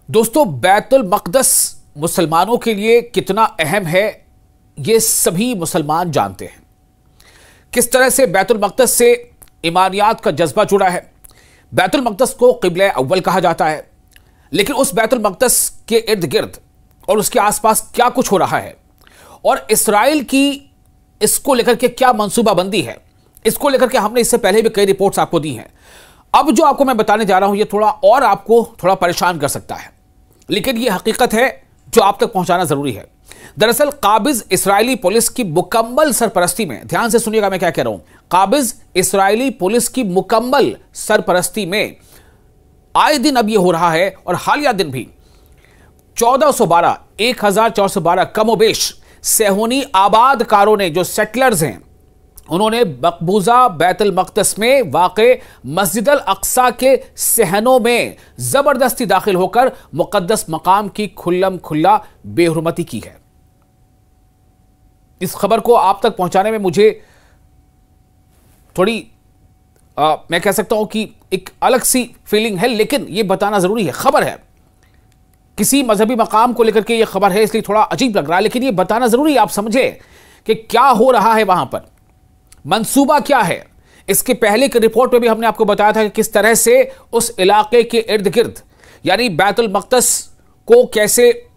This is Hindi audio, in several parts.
दोस्तों, बैतुल मक़दस मुसलमानों के लिए कितना अहम है ये सभी मुसलमान जानते हैं। किस तरह से बैतुल मक़दस से ईमानियात का जज्बा जुड़ा है। बैतुल मक़दस को क़िबला अव्वल कहा जाता है, लेकिन उस बैतुल मक़दस के इर्द गिर्द और उसके आसपास क्या कुछ हो रहा है और इसराइल की इसको लेकर के क्या मंसूबाबंदी है, इसको लेकर के हमने इससे पहले भी कई रिपोर्ट्स आपको दी हैं। अब जो आपको मैं बताने जा रहा हूं ये थोड़ा और आपको थोड़ा परेशान कर सकता है, लेकिन ये हकीकत है जो आप तक पहुंचाना जरूरी है। दरअसल काबिज इस्राएली पुलिस की मुकम्मल सरपरस्ती में, ध्यान से सुनिएगा मैं क्या कह रहा हूं, काबिज इस्राएली पुलिस की मुकम्मल सरपरस्ती में आए दिन अब ये हो रहा है और हालिया दिन भी 1412 कमोबेश सेहोनी आबादकारों ने, जो सेटलर्स हैं, उन्होंने मकबूजा बैतुल मक़दस में वाक़े मस्जिद अल अक्सा के सहनों में जबरदस्ती दाखिल होकर मुक़द्दस मकाम की खुल्लम खुल्ला बेहुरमती की है। इस खबर को आप तक पहुंचाने में मुझे थोड़ी मैं कह सकता हूं कि एक अलग सी फीलिंग है, लेकिन यह बताना जरूरी है। खबर है, किसी मजहबी मकाम को लेकर के यह खबर है, इसलिए थोड़ा अजीब लग रहा है, लेकिन यह बताना जरूरी है। आप समझे कि क्या हो रहा है वहां पर, मंसूबा क्या है। इसके पहले की रिपोर्ट में भी हमने आपको बताया था कि किस तरह से उस इलाके के इर्द गिर्द यानी बैतुल मक़दस को कैसे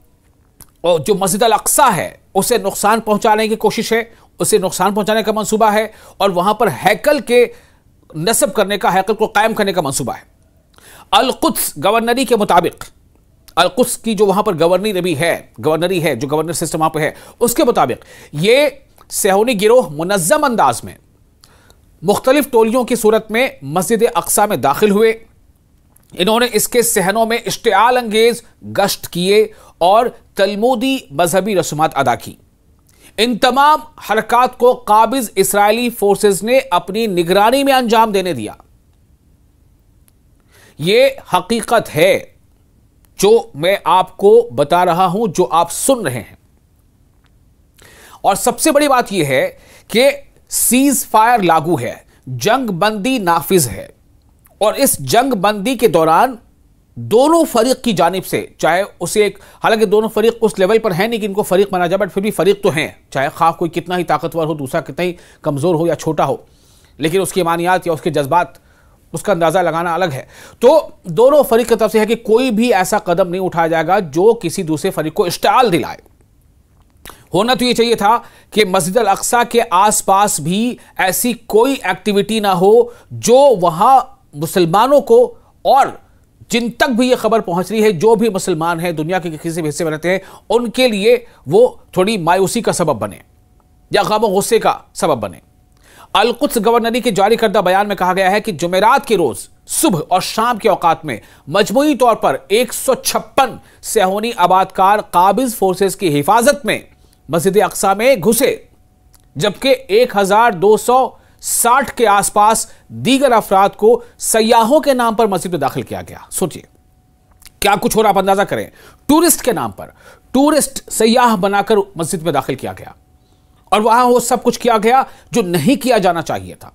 जो मस्जिद अल अक्सा है उसे नुकसान पहुंचाने की कोशिश है, उसे नुकसान पहुंचाने का मंसूबा है और वहां पर हैकल के नस्ब करने का, हैकल को कायम करने का मंसूबा है। अल कुद्स गवर्नरी के मुताबिक, अल कुद्स की जो वहां पर गवर्नरी है, जो गवर्नर सिस्टम वहां पर है, उसके मुताबिक ये सेहोनी गिरोह मुनज़्ज़म अंदाज में मुख्तलिफ टोलियों की सूरत में मस्जिद अक्सा में दाखिल हुए। इन्होंने इसके सहनों में इश्तिआल अंगेज गश्त किए और तलमूदी मजहबी रसूमात अदा की। इन तमाम हरकात को काबिज इस्राएली फोर्सेस ने अपनी निगरानी में अंजाम देने दिया। यह हकीकत है जो मैं आपको बता रहा हूं, जो आप सुन रहे हैं। और सबसे बड़ी बात यह है कि सीज फायर लागू है, जंग बंदी नाफिज है और इस जंग बंदी के दौरान दोनों फरीक की जानिब से, चाहे उसे एक, हालांकि दोनों फरीक उस लेवल पर हैं नहीं कि इनको फरीक माना जाए, बट फिर भी फरीक तो हैं, चाहे खा कोई कितना ही ताकतवर हो, दूसरा कितना ही कमजोर हो या छोटा हो, लेकिन उसकी ईमानियात या उसके जज्बात, उसका अंदाजा लगाना अलग है। तो दोनों फरीक की तरफ से है कि कोई भी ऐसा कदम नहीं उठाया जाएगा जो किसी दूसरे फरीक को इश्तिआल दिलाए। होना तो यह चाहिए था कि मस्जिद अल अक्सा के आसपास भी ऐसी कोई एक्टिविटी ना हो जो वहां मुसलमानों को, और जिन तक भी यह खबर पहुंच रही है, जो भी मुसलमान हैं, दुनिया के किसी भी हिस्से में रहते हैं, उनके लिए वो थोड़ी मायूसी का सबब बने या गम गुस्से का सबब बने। अल कुद्स गवर्नरी के जारी करदा बयान में कहा गया है कि जुमेरात के रोज सुबह और शाम के औकात में मजमूई तौर पर 156 सेहोनी आबादकार काबिज फोर्सेस की हिफाजत में मस्जिद अक्सा में घुसे, जबकि 1260 के आसपास दीगर अफराद को सयाहों के नाम पर मस्जिद में दाखिल किया गया। सोचिए क्या कुछ हो रहा, आप अंदाजा करें। टूरिस्ट के नाम पर, टूरिस्ट सयाह बनाकर मस्जिद में दाखिल किया गया और वहां वो सब कुछ किया गया जो नहीं किया जाना चाहिए था,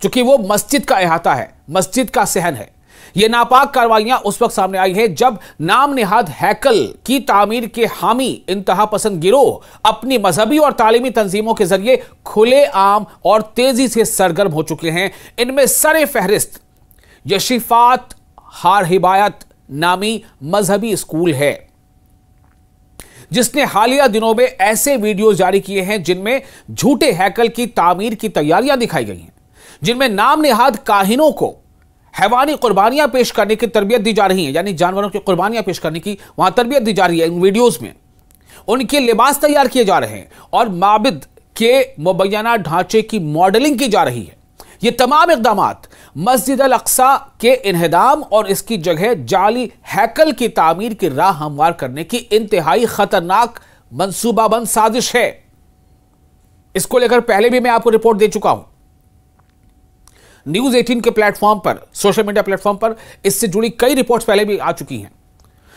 क्योंकि वो मस्जिद का अहाता है, मस्जिद का सहन है। ये नापाक कार्रवाइयां उस वक्त सामने आई है जब नाम नेहाद हैकल की तामीर के हामी इंतहा पसंद गिरोह अपनी मजहबी और तालीमी तंजीमों के जरिए खुले आम और तेजी से सरगर्म हो चुके हैं। इनमें सरे फहरिस्त यशीफात हार हिबायत नामी मजहबी स्कूल है, जिसने हालिया दिनों में ऐसे वीडियो जारी किए हैं जिनमें झूठे हैकल की तामीर की तैयारियां दिखाई गई हैं, जिनमें नाम नेहाद काहिनों को हैवानी कुर्बानियां पेश करने की तरबियत दी जा रही है, यानी जानवरों की कुर्बानियां पेश करने की वहां तरबियत दी जा रही है। इन वीडियोस में उनके लिबास तैयार किए जा रहे हैं और माबिद के मुबैना ढांचे की मॉडलिंग की जा रही है। ये तमाम इक़दामात मस्जिद अल अक्सा के इन्हिदाम और इसकी जगह जाली हैकल की तामीर की राह हमवार करने की इंतहाई खतरनाक मंसूबाबंद साजिश है। इसको लेकर पहले भी मैं आपको रिपोर्ट दे चुका हूं न्यूज़ 18 के प्लेटफॉर्म पर, सोशल मीडिया प्लेटफॉर्म पर इससे जुड़ी कई रिपोर्ट्स पहले भी आ चुकी हैं।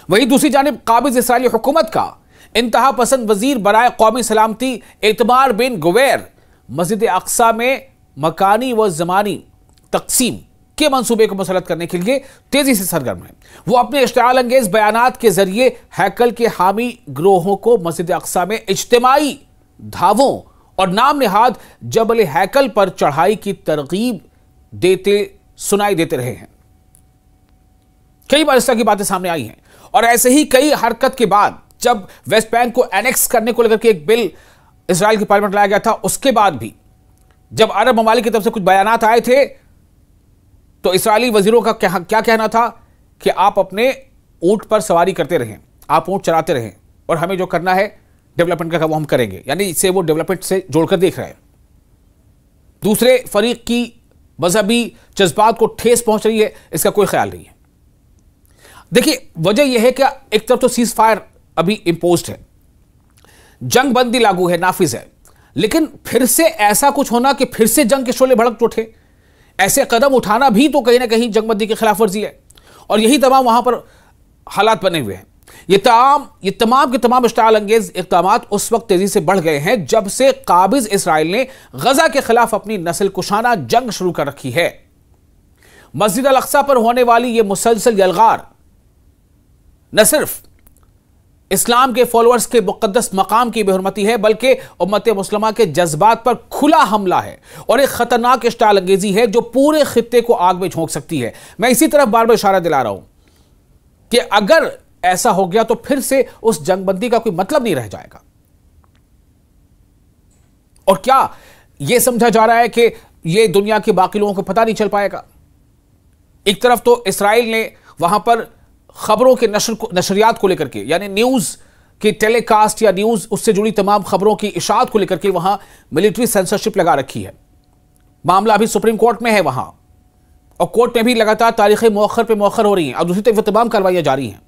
वहीं दूसरी जानिब काबिज इस्राएली हुकूमत का इंतहा पसंद वजीर बराए कौमी सलामती इतमार बिन गुवैर मस्जिद अक्सा में मकानी व ज़मानी तकसीम के मंसूबे को मुसलत करने के लिए तेजी से सरगर्म है। वो अपने इश्तिआल अंगेज बयानात के जरिए हैकल के हामी ग्रोहों को मस्जिद अक्सा में इज्तिमाई धावों और नाम निहाद जबल हैकल पर चढ़ाई की तरगीब सुनाई देते रहे हैं। कई बार इस तरह की बातें सामने आई हैं और ऐसे ही कई हरकत के बाद जब वेस्ट बैंक को एनेक्स करने को लेकर के एक बिल इजराइल की पार्लियामेंट लाया गया था, उसके बाद भी जब अरब ममालिक की तरफ से कुछ बयानात आए थे तो इस्राएली वजीरों का क्या कहना था कि आप अपने ऊंट पर सवारी करते रहें, आप ऊंट चराते रहें और हमें जो करना है डेवलपमेंट का वो हम करेंगे। यानी इससे वो डेवलपमेंट से जोड़कर देख रहे हैं। दूसरे फरीक की मजहबी जज्बात को ठेस पहुंच रही है, इसका कोई ख्याल नहीं है। देखिए, वजह यह है कि एक तरफ तो सीज फायर अभी इंपोज्ड है, जंग बंदी लागू है, नाफिज है, लेकिन फिर से ऐसा कुछ होना कि फिर से जंग के शोले भड़क उठे, ऐसे कदम उठाना भी तो कहीं ना कहीं जंग बंदी की खिलाफ वर्जी है। और यही तमाम वहां पर हालात बने हुए हैं। ये तमाम के तमाम इश्तिआल अंगेज इक़दामात उस वक्त तेजी से बढ़ गए हैं जब से काबिज इसराइल ने गजा के खिलाफ अपनी नस्ल कुशाना जंग शुरू कर रखी है। मस्जिद अल अक्सा पर होने वाली यह मुसलसल यलगार न सिर्फ इस्लाम के फॉलोअर्स के मुकद्दस मकाम की बेहुरमती है, बल्कि उम्मत मुस्लिमा के जज्बात पर खुला हमला है और एक खतरनाक इश्तिआल अंगेजी है जो पूरे खित्ते को आग में झोंक सकती है। मैं इसी तरफ बार बार इशारा दिला रहा हूं कि अगर ऐसा हो गया तो फिर से उस जंगबंदी का कोई मतलब नहीं रह जाएगा। और क्या यह समझा जा रहा है कि यह दुनिया के बाकी लोगों को पता नहीं चल पाएगा? एक तरफ तो इसराइल ने वहां पर खबरों के नशरियात को लेकर के, यानी न्यूज की टेलीकास्ट या न्यूज उससे जुड़ी तमाम खबरों की इशाअत को लेकर के वहां मिलिट्री सेंसरशिप लगा रखी है। मामला अभी सुप्रीम कोर्ट में है वहां, और कोर्ट में भी लगातार तारीखें मौखर पे मौखर हो रही हैं और दूसरी तरफ तमाम कार्रवाइयां जारी हैं।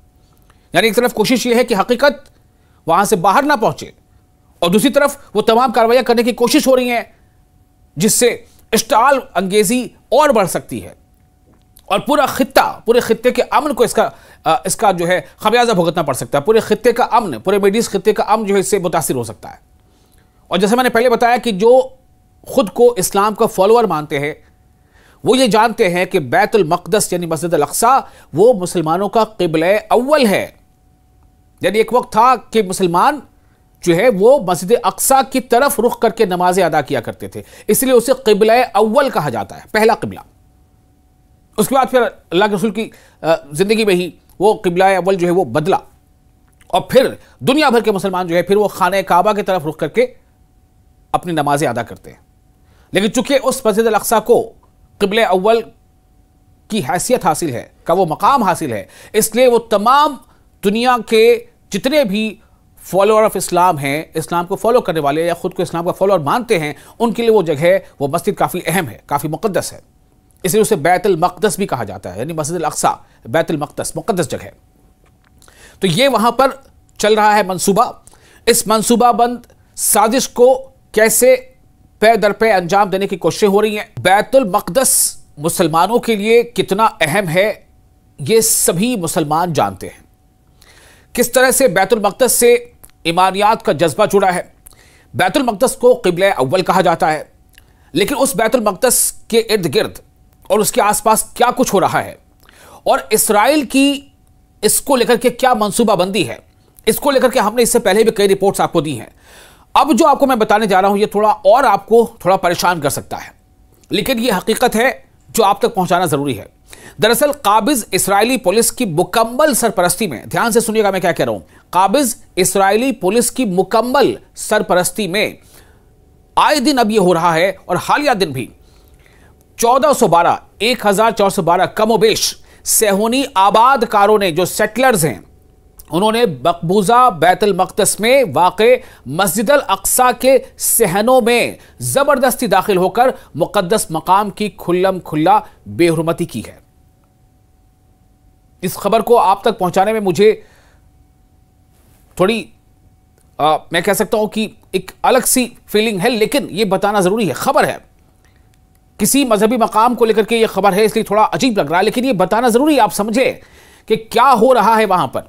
यानी एक तरफ कोशिश यह है कि हकीकत वहां से बाहर ना पहुंचे और दूसरी तरफ वो तमाम कार्रवाइयां करने की कोशिश हो रही हैं जिससे इश्तिआल अंगेजी और बढ़ सकती है और पूरे खित्ते के अमन को इसका जो है खमियाजा भुगतना पड़ सकता है। पूरे खित्ते का अमन, पूरे मिडिल ईस्ट खित्ते का अमन जो है इससे मुतासिर हो सकता है। और जैसे मैंने पहले बताया कि जो खुद को इस्लाम का फॉलोअर मानते हैं वो ये जानते हैं कि बैतुल मक़दस यानी मस्जिद अल अक्सा वो मुसलमानों का क़िबला अव्वल है। यानी एक वक्त था कि मुसलमान जो है वो मस्जिद अक्सा की तरफ रुख करके नमाजें अदा किया करते थे, इसलिए उसे क़िबला अव्वल कहा जाता है, पहला क़िबला। उसके बाद फिर अल्लाह के रसूल की जिंदगी में ही वो क़िबला अव्वल जो है वो बदला और फिर दुनिया भर के मुसलमान जो है फिर वो खाने काबा की तरफ रुख करके अपनी नमाजें अदा करते हैं। लेकिन चूंकि उस मस्जिद अल अक्सा को क़िबला अव्वल की हैसियत हासिल है, का वो मकाम हासिल है, इसलिए वो तमाम दुनिया के जितने भी फॉलोअर ऑफ इस्लाम हैं, इस्लाम को फॉलो करने वाले या खुद को इस्लाम का फॉलोअर मानते हैं, उनके लिए वो जगह, वो मस्जिद काफ़ी अहम है, काफ़ी मुक़द्दस है। इसलिए उसे बैतुल मक़दस भी कहा जाता है, यानी मस्जिद अल अक्सा बैतुल मक़दस, मुक़द्दस जगह। तो ये वहां पर चल रहा है मंसूबा। इस मंसूबाबंद साजिश को कैसे पे दर पे अंजाम देने की कोशिशें हो रही हैं। बैतुल मक़दस मुसलमानों के लिए कितना अहम है ये सभी मुसलमान जानते हैं। किस तरह से बैतुल मक़दस से ईमानियात का जज्बा जुड़ा है। बैतुल मक़दस को क़िबला अव्वल कहा जाता है, लेकिन उस बैतुल मक़दस के इर्द गिर्द और उसके आसपास क्या कुछ हो रहा है और इसराइल की इसको लेकर के क्या मंसूबाबंदी है, इसको लेकर के हमने इससे पहले भी कई रिपोर्ट्स आपको दी हैं। अब जो आपको मैं बताने जा रहा हूं ये आपको थोड़ा परेशान कर सकता है, लेकिन ये हकीकत है जो आप तक पहुंचाना जरूरी है। दरअसल काबिज इसराइली पुलिस की मुकम्मल सरपरस्ती में, ध्यान से सुनिएगा मैं क्या कह रहा हूं, काबिज इसराइली पुलिस की मुकम्मल सरपरस्ती में आए दिन अब यह हो रहा है और हालिया दिन भी 1412 कमोबेश सेहूनी आबादकारों ने, जो सेटलर्स हैं, उन्होंने मकबूजा बैतुल मक़दस में वाक़े मस्जिद अल अक्सा के सहनों में जबरदस्ती दाखिल होकर मुक़द्दस मकाम की खुल्लम खुल्ला बेहुरमती की है। इस खबर को आप तक पहुंचाने में मुझे थोड़ी मैं कह सकता हूं कि एक अलग सी फीलिंग है, लेकिन यह बताना जरूरी है। खबर है, किसी मजहबी मकाम को लेकर के यह खबर है, इसलिए थोड़ा अजीब लग रहा है, लेकिन यह बताना जरूरी है। आप समझे कि क्या हो रहा है वहां पर,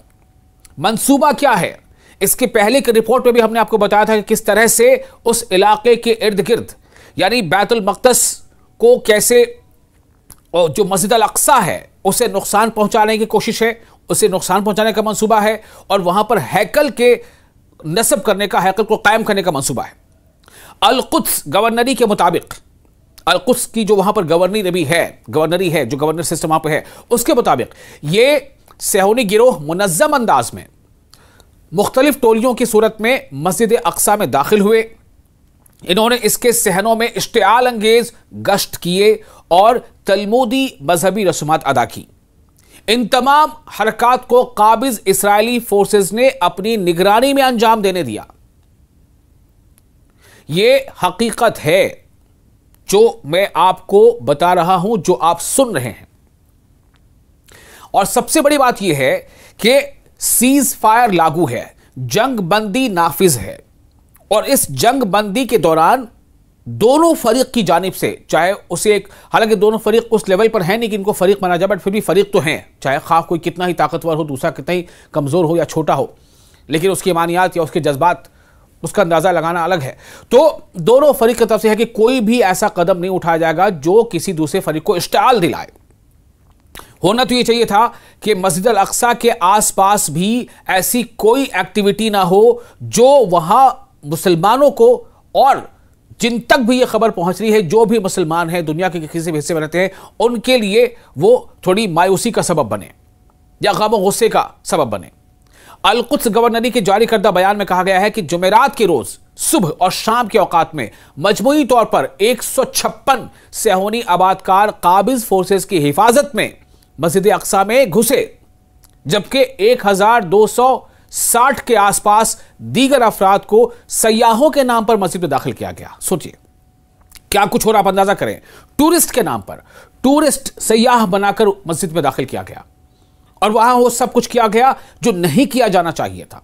मंसूबा क्या है। इसके पहले की रिपोर्ट में भी हमने आपको बताया था कि किस तरह से उस इलाके के इर्द गिर्द, यानी बैतुल मक़दस को कैसे और जो मस्जिद अल अक्सा है उसे नुकसान पहुंचाने की कोशिश है, उसे नुकसान पहुंचाने का मंसूबा है, और वहां पर हैकल के नस्ब करने का, हैकल को कायम करने का मंसूबा है। अल कुद्स गवर्नरी के मुताबिक, अल कुद्स की जो वहां पर गवर्नरी है, जो गवर्नर सिस्टम वहां पर है, उसके मुताबिक ये सेहूनी गिरोह मुनज़्ज़म अंदाज में मुख्तलिफ टोलियों की सूरत में मस्जिद अक्सा में दाखिल हुए। इन्होंने इसके सहनों में इश्तिआल अंगेज गश्त किए और तलमूदी मजहबी रसूमात अदा की। इन तमाम हरकात को काबिज इसराइली फोर्सेस ने अपनी निगरानी में अंजाम देने दिया। यह हकीकत है जो मैं आपको बता रहा हूं, जो आप सुन रहे हैं। और सबसे बड़ी बात यह है कि सीज फायर लागू है, जंग बंदी नाफिज है, और इस जंग बंदी के दौरान दोनों फरीक की जानिब से, चाहे उसे एक, हालांकि दोनों फरीक उस लेवल पर हैं नहीं कि इनको फरीक माना जाए, बट फिर भी फरीक तो हैं, चाहे खा कोई कितना ही ताकतवर हो, दूसरा कितना ही कमजोर हो या छोटा हो, लेकिन उसकी ईमानियात या उसके जज्बात, उसका अंदाजा लगाना अलग है। तो दोनों फरीक की तरफ से है कि कोई भी ऐसा कदम नहीं उठाया जाएगा जो किसी दूसरे फरीक को इश्तिआल दिलाए। होना तो यह चाहिए था कि मस्जिद अल अक्सा के आसपास भी ऐसी कोई एक्टिविटी ना हो जो वहां मुसलमानों को, और जिन तक भी यह खबर पहुंच रही है, जो भी मुसलमान हैं दुनिया के किसी भी हिस्से में रहते हैं, उनके लिए वो थोड़ी मायूसी का सबब बने या गम गुस्से का सबब बने। अल कुद्स गवर्नरी के जारी करदा बयान में कहा गया है कि जुमेरात के रोज सुबह और शाम के औकात में मजमूई तौर पर 156 सेहूनी आबादकार काबिज फोर्सेस की हिफाजत में मस्जिद अक्सा में घुसे, जबकि 1260 के आसपास दीगर अफराद को सयाहों के नाम पर मस्जिद में दाखिल किया गया। सोचिए क्या कुछ हो रहा, आप अंदाजा करें। टूरिस्ट के नाम पर, टूरिस्ट सयाह बनाकर मस्जिद में दाखिल किया गया, और वहां वो सब कुछ किया गया जो नहीं किया जाना चाहिए था।